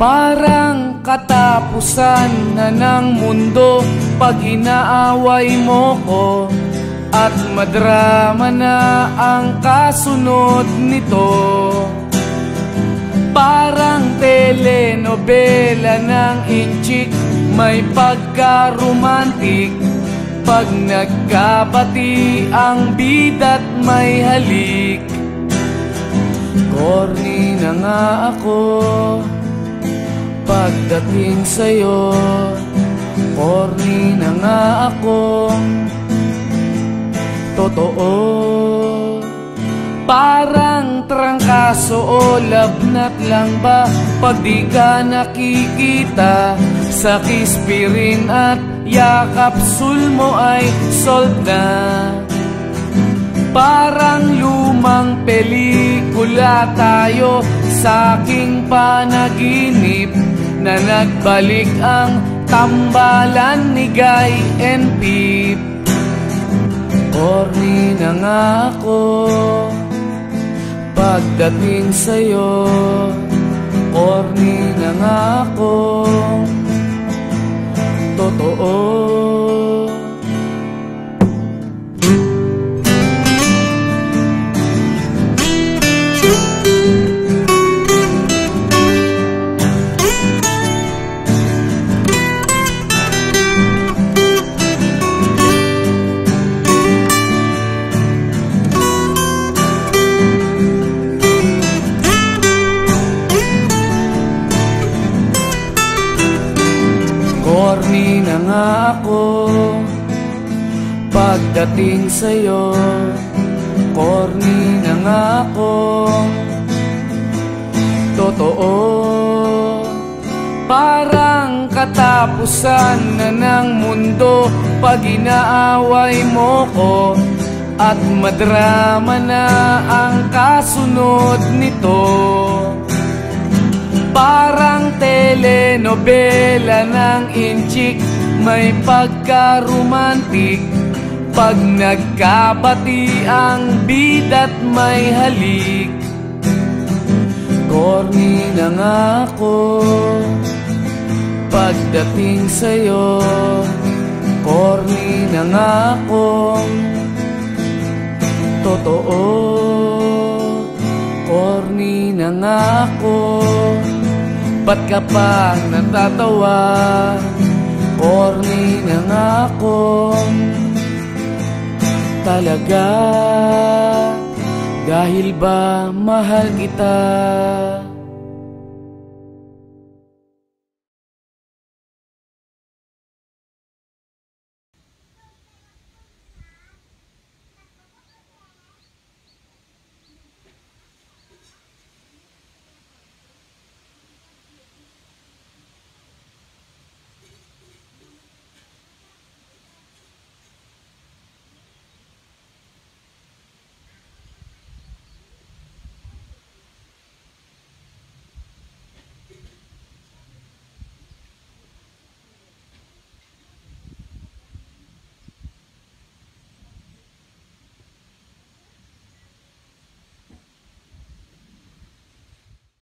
Parang katapusan na ng mundo pag inaaway mo ko, at madrama na ang kasunod nito. Parang telenovela ng inchik, may pagka-romantic pag nagkabati ang bida't may halik. Corny na nga ako pagdating sa'yo, corny na nga akong totoo. Parang trangkaso o labnat lang ba pag di ka nakikita? Sa kispirin at yakapsul mo ay sold na. Parang lumang pelikula tayo sa aking panaginip, na nagbalik ang tambalan ni Guy and Pip. Corny na nga ako pagdating sa'yo, corny na nga akong totoo. Corny na nga ako pagdating sa'yo, corny na nga akong totoo. Parang katapusan na ng mundo pag inaaway mo ko, at madrama na ang kasunod nito. Parang telenovela ng inchik, may pagka-romantic pag nagkabati ang bida't may halik. Corny na nga ako pagdating sa'yo, corny na nga akong totoo. Corny na nga ako, ba't ka pa natatawa? Corny na nga akong talaga, dahil ba mahal kita?